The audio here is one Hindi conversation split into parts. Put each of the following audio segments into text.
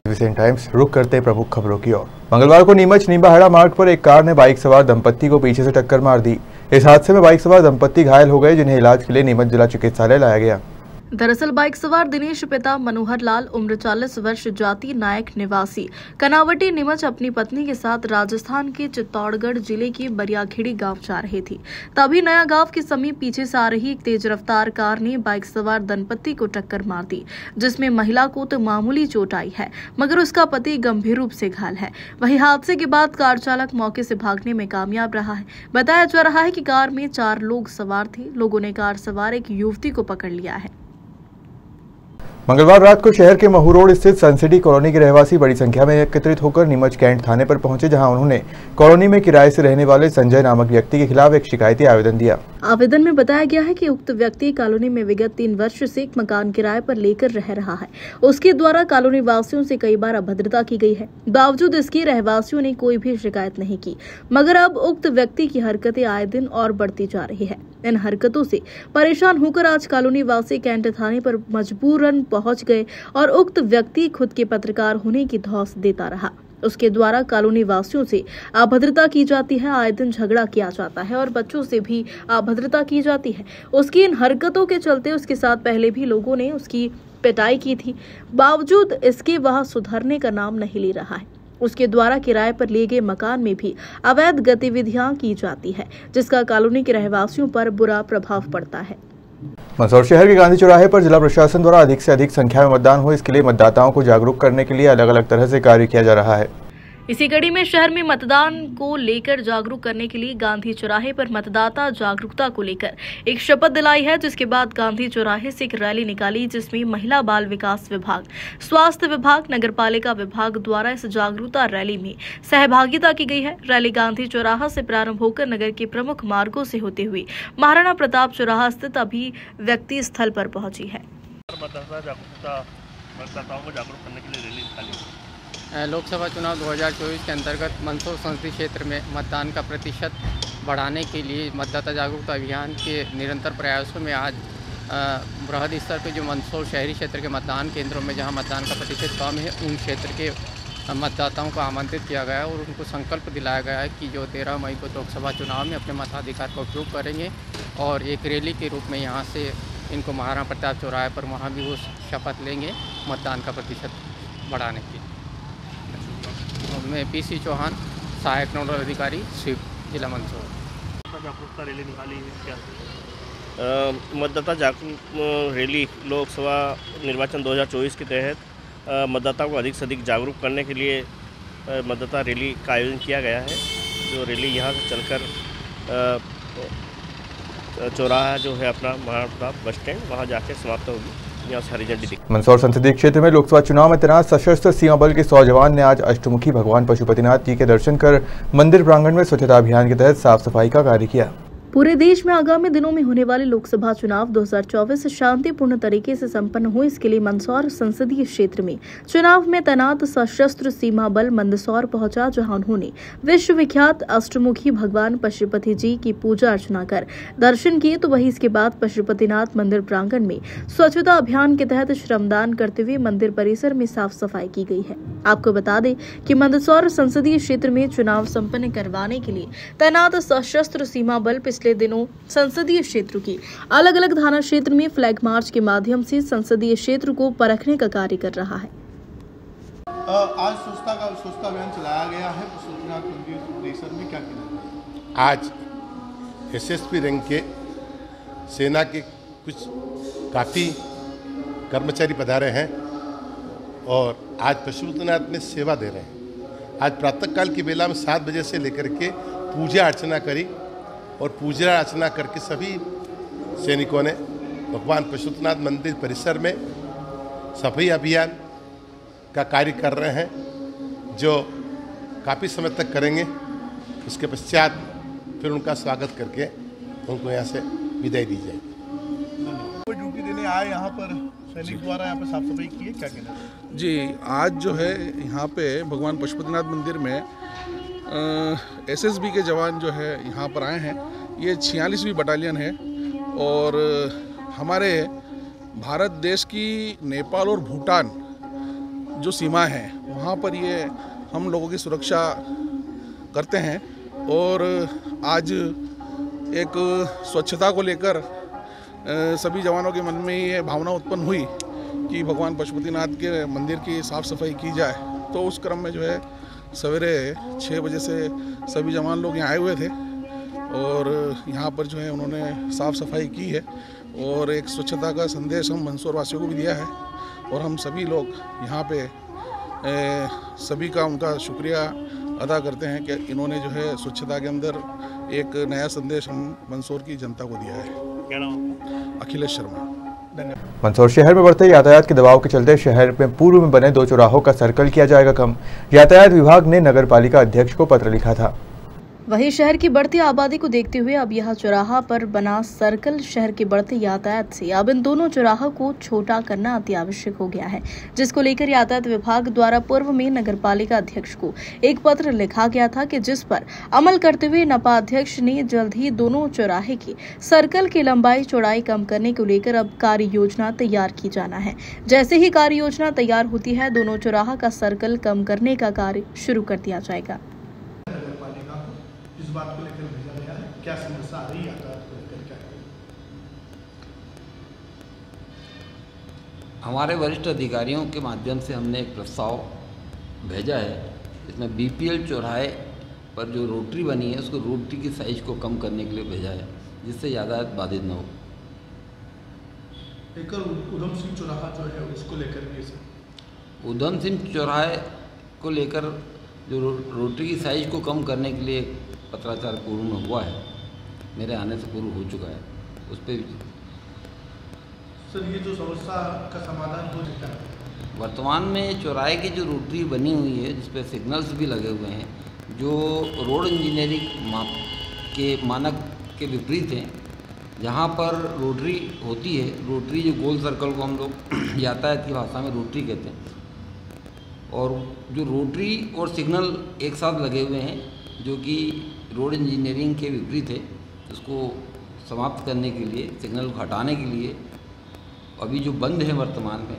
रिसेंट टाइम्स रुक करते प्रमुख खबरों की ओर। मंगलवार को नीमच नींबाहेड़ा मार्ग पर एक कार ने बाइक सवार दंपत्ति को पीछे से टक्कर मार दी। इस हादसे में बाइक सवार दंपत्ति घायल हो गए, जिन्हें इलाज के लिए नीमच जिला चिकित्सालय लाया गया। दरअसल बाइक सवार दिनेश पिता मनोहर लाल उम्र 40 वर्ष जाति नायक निवासी कनावटी नीमच अपनी पत्नी के साथ राजस्थान के चित्तौड़गढ़ जिले के बरियाखेड़ी गांव जा रहे थे। तभी नया गांव के समीप पीछे से आ रही एक तेज रफ्तार कार ने बाइक सवार दंपत्ति को टक्कर मार दी, जिसमें महिला को तो मामूली चोट आई है, मगर उसका पति गंभीर रूप से घायल है। वहीं हादसे के बाद कार चालक मौके से भागने में कामयाब रहा है। बताया जा रहा है कि कार में 4 लोग सवार थे। लोगों ने कार सवार एक युवती को पकड़ लिया है। मंगलवार रात को शहर के महू रोड स्थित सनसिटी कॉलोनी के रहवासी बड़ी संख्या में एकत्रित होकर नीमच कैंट थाने पर पहुंचे, जहां उन्होंने कॉलोनी में किराए से रहने वाले संजय नामक व्यक्ति के खिलाफ एक शिकायती आवेदन दिया। आवेदन में बताया गया है कि उक्त व्यक्ति कॉलोनी में विगत 3 वर्ष से एक मकान किराए पर लेकर रह रहा है। उसके द्वारा कॉलोनी वासियों से कई बार अभद्रता की गई है। बावजूद इसके रहवासियों ने कोई भी शिकायत नहीं की, मगर अब उक्त व्यक्ति की हरकतें आए दिन और बढ़ती जा रही है। इन हरकतों से परेशान होकर आज कॉलोनी वासी कैंट थाने पर मजबूरन पहुंच गए और उक्त व्यक्ति खुद के पत्रकार होने की धौंस देता रहा। उसके द्वारा कॉलोनी वासियों से अभद्रता की जाती है, आए दिन झगड़ा किया जाता है और बच्चों से भी अभद्रता की जाती है। उसकी इन हरकतों के चलते उसके साथ पहले भी लोगों ने उसकी पिटाई की थी। बावजूद इसके वह सुधरने का नाम नहीं ले रहा है। उसके द्वारा किराए पर लिए गए मकान में भी अवैध गतिविधियां की जाती है, जिसका कॉलोनी के रहवासियों पर बुरा प्रभाव पड़ता है। मंदसौर शहर के गांधी चौराहे पर जिला प्रशासन द्वारा अधिक से अधिक संख्या में मतदान हो, इसके लिए मतदाताओं को जागरूक करने के लिए अलग अलग तरह से कार्य किया जा रहा है। इसी कड़ी में शहर में मतदान को लेकर जागरूक करने के लिए गांधी चौराहे पर मतदाता जागरूकता को लेकर एक शपथ दिलाई है, जिसके बाद गांधी चौराहे से एक रैली निकाली, जिसमें महिला बाल विकास विभाग, स्वास्थ्य विभाग, नगरपालिका विभाग द्वारा इस जागरूकता रैली में सहभागिता की गई है। रैली गांधी चौराहा से प्रारंभ होकर नगर के प्रमुख मार्गों से होते हुए महाराणा प्रताप चौराहा स्थित अभिव्यक्ति स्थल पर पहुंची है। मतदाताओं को जागरूक करने के लिए रैली निकाली। लोकसभा चुनाव 2024 के अंतर्गत मंदसौर संसदीय क्षेत्र में मतदान का प्रतिशत बढ़ाने के लिए मतदाता जागरूकता अभियान के निरंतर प्रयासों में आज बृहद स्तर पर जो मंदसौर शहरी क्षेत्र के मतदान केंद्रों में जहां मतदान का प्रतिशत कम है, उन क्षेत्र के मतदाताओं को आमंत्रित किया गया और उनको संकल्प दिलाया गया है कि जो 13 मई को लोकसभा चुनाव में अपने मताधिकार का उपयोग करेंगे और एक रैली के रूप में यहाँ से इनको महाराणा प्रताप चौराहे पर वहाँ भी वो शपथ लेंगे मतदान का प्रतिशत बढ़ाने की। मैं PC चौहान, सहायक नोडल अधिकारी, स्वीप, जिला मंदसौर। जागरूकता रैली निकाली है क्या? मतदाता जागरूक रैली लोकसभा निर्वाचन 2024 के तहत मतदाताओं को अधिक से अधिक जागरूक करने के लिए मतदाता रैली का आयोजन किया गया है। जो रैली यहाँ से चलकर चौराहा जो है अपना महाराणा प्रताप बस स्टैंड, वहाँ जाकर समाप्त होगी। मंदसौर संसदीय क्षेत्र में लोकसभा चुनाव में तैनात सशस्त्र सीमा बल के 100 जवान ने आज अष्टमुखी भगवान पशुपतिनाथ जी के दर्शन कर मंदिर प्रांगण में स्वच्छता अभियान के तहत साफ सफाई का कार्य किया। पूरे देश में आगामी दिनों में होने वाले लोकसभा चुनाव 2024 शांतिपूर्ण तरीके से संपन्न हो, इसके लिए मंदसौर संसदीय क्षेत्र में चुनाव में तैनात सशस्त्र सीमा बल मंदसौर पहुंचा, जहां उन्होंने विश्व विख्यात अष्टमुखी भगवान पशुपति जी की पूजा अर्चना कर दर्शन किए। तो वहीं इसके बाद पशुपतिनाथ मंदिर प्रांगण में स्वच्छता अभियान के तहत श्रमदान करते हुए मंदिर परिसर में साफ सफाई की गई है। आपको बता दें कि मंदसौर संसदीय क्षेत्र में चुनाव संपन्न करवाने के लिए तैनात सशस्त्र सीमा बल पिछले दिनों संसदीय क्षेत्र की अलग अलग थाना क्षेत्र में फ्लैग मार्च के माध्यम से संसदीय क्षेत्र को परखने का कार्य कर रहा है। आज स्वच्छता अभियान चलाया गया है पशुपतिनाथ मंदिर परिसर में, क्या किया? आज SSP रैंक के सेना के कुछ काफ़ी कर्मचारी पधारे हैं और आज पशुपतिनाथ में सेवा दे रहे हैं। आज प्रातःकाल की बेला में 7 बजे से लेकर के पूजा अर्चना करी और पूजा अर्चना करके सभी सैनिकों ने भगवान पशुपतिनाथ मंदिर परिसर में सफाई अभियान का कार्य कर रहे हैं, जो काफ़ी समय तक करेंगे। उसके पश्चात फिर उनका स्वागत करके उनको यहाँ से विदाई दी जाएगी। ड्यूटी देने आए यहाँ पर सैनिक द्वारा यहाँ पे साफ सफाई की है, क्या कहना है? जी, आज जो है यहाँ पे भगवान पशुपतिनाथ मंदिर में SSB के जवान जो है यहाँ पर आए हैं। ये 46वीं बटालियन है और हमारे भारत देश की नेपाल और भूटान जो सीमा है वहाँ पर ये हम लोगों की सुरक्षा करते हैं। और आज एक स्वच्छता को लेकर सभी जवानों के मन में ये भावना उत्पन्न हुई कि भगवान पशुपतिनाथ के मंदिर की साफ़ सफाई की जाए। तो उस क्रम में जो है सवेरे 6 बजे से सभी जवान लोग यहाँ आए हुए थे और यहाँ पर जो है उन्होंने साफ़ सफाई की है और एक स्वच्छता का संदेश हम मंदसौर वासियों को भी दिया है। और हम सभी लोग यहाँ पे सभी का उनका शुक्रिया अदा करते हैं कि इन्होंने जो है स्वच्छता के अंदर एक नया संदेश हम मंदसौर की जनता को दिया है। क्या नाम? अखिलेश शर्मा। मंदसौर शहर में बढ़ते यातायात के दबाव के चलते शहर में पूर्व में बने 2 चौराहों का सर्कल किया जाएगा कम। यातायात विभाग ने नगर पालिका अध्यक्ष को पत्र लिखा था। वहीं शहर की बढ़ती आबादी को देखते हुए अब यह चौराहा पर बना सर्कल शहर के बढ़ते यातायात से अब इन दोनों चौराहों को छोटा करना अति आवश्यक हो गया है, जिसको लेकर यातायात विभाग द्वारा पूर्व में नगर पालिका अध्यक्ष को एक पत्र लिखा गया था कि जिस पर अमल करते हुए नपा अध्यक्ष ने जल्द ही दोनों चौराहे की सर्कल की लंबाई चौड़ाई कम करने को लेकर अब कार्य योजना तैयार की जाना है। जैसे ही कार्य योजना तैयार होती है, दोनों चौराहा का सर्कल कम करने का कार्य शुरू कर दिया जाएगा। इस बात को लेकर भेजा गया है, क्या समस्या आ रही है यातायात को लेकर, क्या करें? हमारे वरिष्ठ अधिकारियों के माध्यम से हमने एक प्रस्ताव भेजा है। इसमें बीपीएल चौराहे पर जो रोटरी बनी है उसको रोटरी की साइज को कम करने के लिए भेजा है, जिससे यातायात बाधित न हो। एक उधम सिंह चौराहा जो है उसको लेकर भी उधम सिंह चौराहे को लेकर जो रोटरी की साइज को कम करने के लिए पत्राचार पूर्व में हुआ है, मेरे आने से पूर्व हो चुका है। उस पर सर ये जो समस्या का समाधान हो सकता है? वर्तमान में चौराहे की जो रोटरी बनी हुई है जिस पर सिग्नल्स भी लगे हुए हैं, जो रोड इंजीनियरिंग मानक के विपरीत हैं। जहाँ पर रोटरी होती है, रोटरी जो गोल सर्कल को हम लोग यातायात की भाषा में रोटरी कहते हैं, और जो रोटरी और सिग्नल एक साथ लगे हुए हैं जो कि रोड इंजीनियरिंग के विपरीत है, उसको समाप्त करने के लिए, सिग्नल को हटाने के लिए अभी जो बंद है वर्तमान में,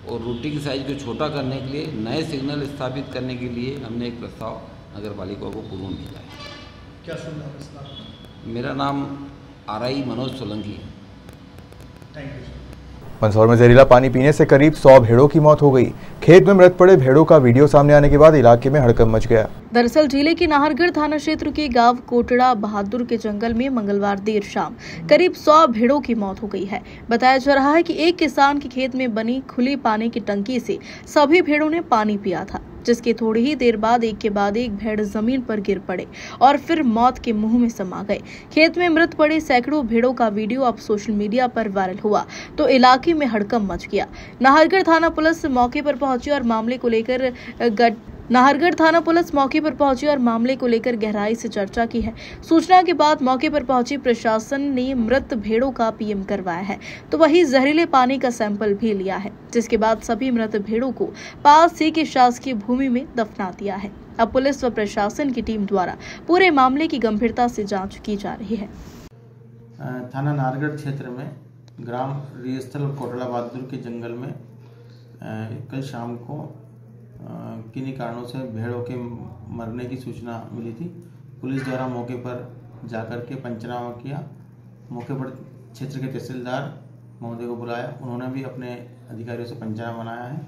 और रोटरी की साइज को छोटा करने के लिए नए सिग्नल स्थापित करने के लिए हमने एक प्रस्ताव नगर पालिका को पूर्व में भेजा है। क्या सुनना है? मेरा नाम RI मनोज सोलंकी है। Thank you. मंदसौर में जहरीला पानी पीने से करीब 100 भेड़ों की मौत हो गई। खेत में मृत पड़े भेड़ों का वीडियो सामने आने के बाद इलाके में हड़कंप मच गया। दरअसल जिले के नाहरगढ़ थाना क्षेत्र के गांव कोटड़ा बहादुर के जंगल में मंगलवार देर शाम करीब 100 भेड़ों की मौत हो गई है। बताया जा रहा है कि एक किसान के खेत में बनी खुली पानी की टंकी से सभी भेड़ों ने पानी पिया था, जिसके थोड़ी ही देर बाद एक के बाद एक भेड़ जमीन पर गिर पड़े और फिर मौत के मुंह में समा गए। खेत में मृत पड़े सैकड़ों भेड़ों का वीडियो अब सोशल मीडिया पर वायरल हुआ तो इलाके में हड़कंप मच गया। नाहरगढ़ थाना पुलिस मौके पर पहुंची और मामले को लेकर गहराई से चर्चा की है। सूचना के बाद मौके पर पहुंची प्रशासन ने मृत भेड़ों का पीएम करवाया है, तो वही जहरीले पानी का सैंपल भी लिया है, जिसके बाद सभी मृत भेड़ों को पास ही की शासकीय भूमि में दफना दिया है। अब पुलिस व प्रशासन की टीम द्वारा पूरे मामले की गंभीरता से जांच की जा रही है। थाना नाहरगढ़ क्षेत्र में ग्राम रियस्थल कोटड़ा बहादुर के जंगल में कल शाम को किन्हीं कारणों से भेड़ों के मरने की सूचना मिली थी। पुलिस द्वारा मौके पर जाकर के पंचनामा किया। मौके पर क्षेत्र के तहसीलदार महोदय को बुलाया, उन्होंने भी अपने अधिकारियों से पंचनामा बनाया है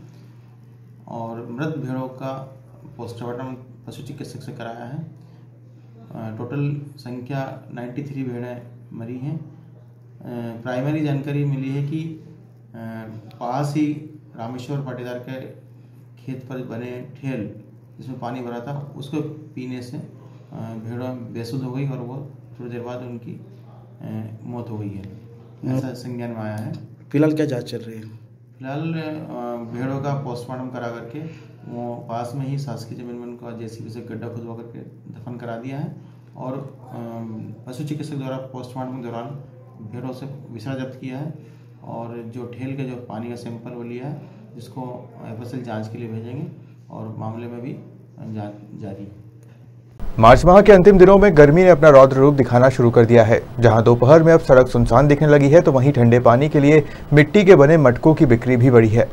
और मृत भेड़ों का पोस्टमार्टम पशु चिकित्सक से कराया है। टोटल संख्या 93 भेड़ें मरी हैं। प्राइमरी जानकारी मिली है कि पास ही रामेश्वर पाटीदार के खेत पर बने ठेल जिसमें पानी भरा था, उसको पीने से भेड़ों बेसुध हो गई और वो थोड़ी देर बाद उनकी मौत हो गई है, ऐसा संज्ञान में आया है। फिलहाल क्या जांच चल रही है? फिलहाल भेड़ों का पोस्टमार्टम करा करके वो पास में ही शासकीय जमीन में उनका JCB से गड्ढा खुदवा करके दफन करा दिया है और पशु चिकित्सक द्वारा पोस्टमार्टम के दौरान भेड़ों से विषा जब्त किया है और जो ठेल के जो पानी का सैंपल वो लिया है, जिसको FSL जांच के लिए भेजेंगे और मामले में भी जांच जारी है। मार्च माह के अंतिम दिनों में गर्मी ने अपना रौद्र रूप दिखाना शुरू कर दिया है। जहां दोपहर में अब सड़क सुनसान दिखने लगी है, तो वहीं ठंडे पानी के लिए मिट्टी के बने मटकों की बिक्री भी बढ़ी है।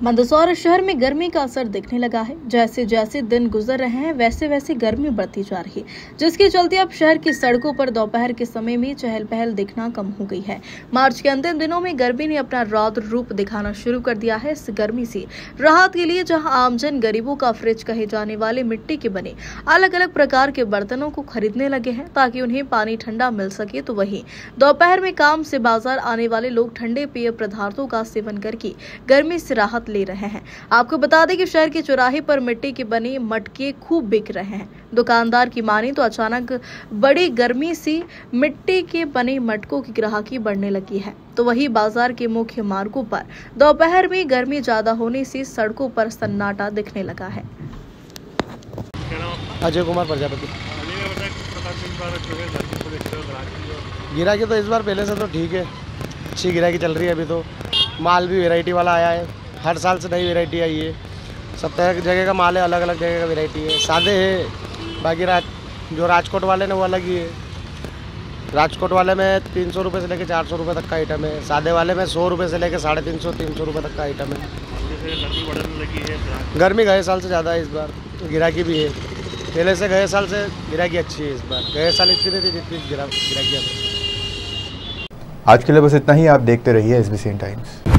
मंदसौर शहर में गर्मी का असर दिखने लगा है। जैसे जैसे दिन गुजर रहे हैं वैसे वैसे गर्मी बढ़ती जा रही है, जिसके चलते अब शहर की सड़कों पर दोपहर के समय में चहल पहल दिखना कम हो गई है। मार्च के अंतिम दिनों में गर्मी ने अपना रौद्र रूप दिखाना शुरू कर दिया है। इस गर्मी से राहत के लिए जहां आमजन गरीबों का फ्रिज कहे जाने वाले मिट्टी के बने अलग अलग प्रकार के बर्तनों को खरीदने लगे हैं ताकि उन्हें पानी ठंडा मिल सके, तो वहीं दोपहर में काम से बाजार आने वाले लोग ठंडे पेय पदार्थों का सेवन करके गर्मी से राहत ले रहे हैं। आपको बता दें कि शहर के चौराहे पर मिट्टी के बने मटके खूब बिक रहे हैं। दुकानदार की माने तो अचानक बड़ी गर्मी से मिट्टी के बने मटकों की ग्राहकी बढ़ने लगी है, तो वही बाजार के मुख्य मार्गों पर दोपहर में गर्मी ज्यादा होने से सड़कों पर सन्नाटा दिखने लगा है। अजय कुमार प्रजापति। गिराकी तो इस बार पहले से तो ठीक है, अच्छी गिराकी चल रही है। अभी तो माल भी वैरायटी वाला आया है, हर साल से नई वैरायटी आई है। सब तरह की जगह का माल है, अलग अलग जगह का वैरायटी है। सादे है, बाकी जो राजकोट वाले ने वो अलग ही है। राजकोट वाले में 300 रुपये से लेकर 400 रुपये तक का आइटम है। सादे वाले में 100 रुपये से लेकर 350-300 रुपये तक का आइटम है। गर्मी गए साल से ज़्यादा है इस बार, तो गिराकी भी है। पहले से गए साल से गिराकी अच्छी है इस बार। गए साल इतनी नहीं थी जितनी गिराकी है। आज के लिए बस इतना ही। आप देखते रहिए SBCN टाइम्स।